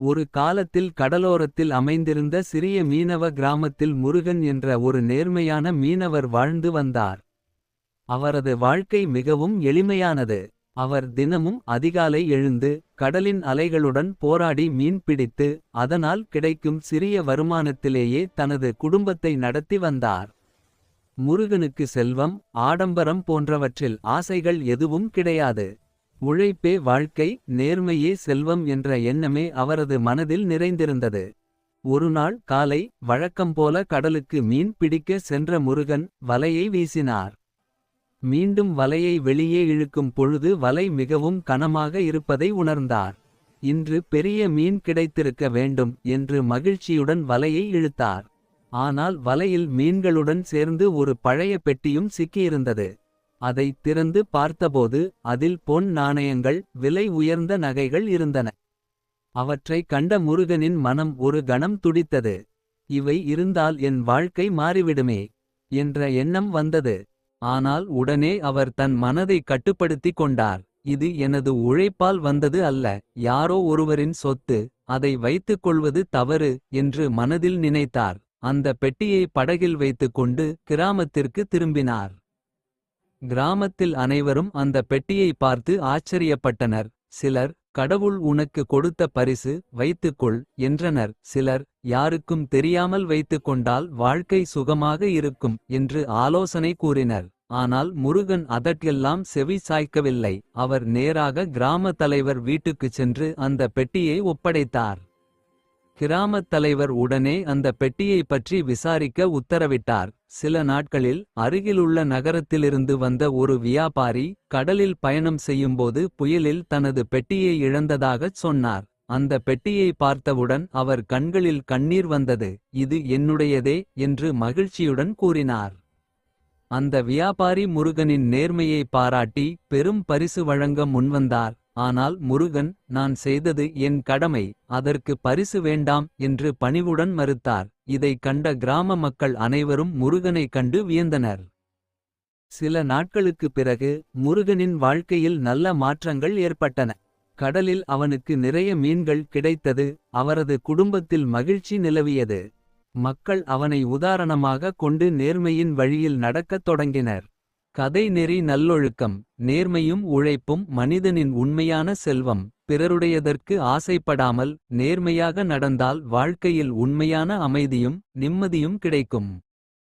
ஒரு காலத்தில் கடலோரத்தில் அமைந்திருந்த சிறிய மீனவ கிராமத்தில் முருகன் என்ற ஒரு நேர்மையான மீனவர் வாழ்ந்து வந்தார். அவரது வாழ்க்கை மிகவும் எளிமையானது. அவர் தினமும் அதிகாலை எழுந்து கடலின் அலைகளுடன் போராடி மீன் பிடித்து அதனால் கிடைக்கும் சிறிய வருமானத்திலேயே தனது குடும்பத்தை நடத்தி வந்தார். முருகனுக்கு செல்வம், ஆடம்பரம் போன்றவற்றில் ஆசைகள் எதுவும் கிடையாது. உழைப்பே வாழ்க்கை, நேர்மையே செல்வம் என்ற எண்ணமே அவரது மனதில் நிறைந்திருந்தது. ஒருநாள் காலை வழக்கம்போல கடலுக்கு மீன் பிடிக்க சென்ற முருகன் வலையை வீசினார். மீண்டும் வலையை வெளியே இழுக்கும் பொழுது வலை மிகவும் கனமாக இருப்பதை உணர்ந்தார். இன்று பெரிய மீன் கிடைத்திருக்க வேண்டும் என்று மகிழ்ச்சியுடன் வலையை இழுத்தார். ஆனால் வலையில் மீன்களுடன் சேர்ந்து ஒரு பழைய பெட்டியும் சிக்கியிருந்தது. அதை திறந்து பார்த்தபோது அதில் பொன் நாணயங்கள், விலை உயர்ந்த நகைகள் இருந்தன. அவற்றை கண்ட முருகனின் மனம் ஒரு கணம் துடித்தது. இவை இருந்தால் என் வாழ்க்கை மாறிவிடுமே என்ற எண்ணம் வந்தது. ஆனால் உடனே அவர் தன் மனதை கட்டுப்படுத்திக் கொண்டார். இது எனது உழைப்பால் வந்தது அல்ல, யாரோ ஒருவரின் சொத்து, அதை வைத்துக் கொள்வது தவறு என்று மனதில் நினைத்தார். அந்த பெட்டியை படகில் வைத்துக்கொண்டு கிராமத்திற்கு திரும்பினார். கிராமத்தில் அனைவரும் அந்த பெட்டியை பார்த்து ஆச்சரியப்பட்டனர். சிலர், கடவுள் உனக்கு கொடுத்த பரிசு, வைத்துக்கொள் என்றனர். சிலர், யாருக்கும் தெரியாமல் வைத்துக்கொண்டால் வாழ்க்கை சுகமாக இருக்கும் என்று ஆலோசனை கூறினர். ஆனால் முருகன் அதற்கெல்லாம் செவி சாய்க்கவில்லை. அவர் நேராக கிராம தலைவர் வீட்டுக்குச் சென்று அந்த பெட்டியை ஒப்படைத்தார். கிராமத் தலைவர் உடனே அந்த பெட்டியை பற்றி விசாரிக்க உத்தரவிட்டார். சில நாட்களில் அருகிலுள்ள நகரத்திலிருந்து வந்த ஒரு வியாபாரி கடலில் பயணம் செய்யும்போது புயலில் தனது பெட்டியை இழந்ததாகச் சொன்னார். அந்த பெட்டியை பார்த்தவுடன் அவர் கண்களில் கண்ணீர் வந்தது. இது என்னுடையதே என்று மகிழ்ச்சியுடன் கூறினார். அந்த வியாபாரி முருகனின் நேர்மையை பாராட்டி பெரும் பரிசு வழங்க முன்வந்தார். ஆனால் முருகன், நான் செய்தது என் கடமை, அதற்கு பரிசு வேண்டாம் என்று பணிவுடன் மறுத்தார். இதைக் கண்ட கிராம மக்கள் அனைவரும் முருகனை கண்டு வியந்தனர். சில நாட்களுக்குப் பிறகு முருகனின் வாழ்க்கையில் நல்ல மாற்றங்கள் ஏற்பட்டன. கடலில் அவனுக்கு நிறைய மீன்கள் கிடைத்தது. அவரது குடும்பத்தில் மகிழ்ச்சி நிலவியது. மக்கள் அவனை உதாரணமாக கொண்டு நேர்மையின் வழியில் நடக்கத் தொடங்கினர். கதை நெறி நல்லொழுக்கம். நேர்மையும் உழைப்பும் மனிதனின் உண்மையான செல்வம். பிறருடையதற்கு ஆசைப்படாமல் நேர்மையாக நடந்தால் வாழ்க்கையில் உண்மையான அமைதியும் நிம்மதியும் கிடைக்கும்.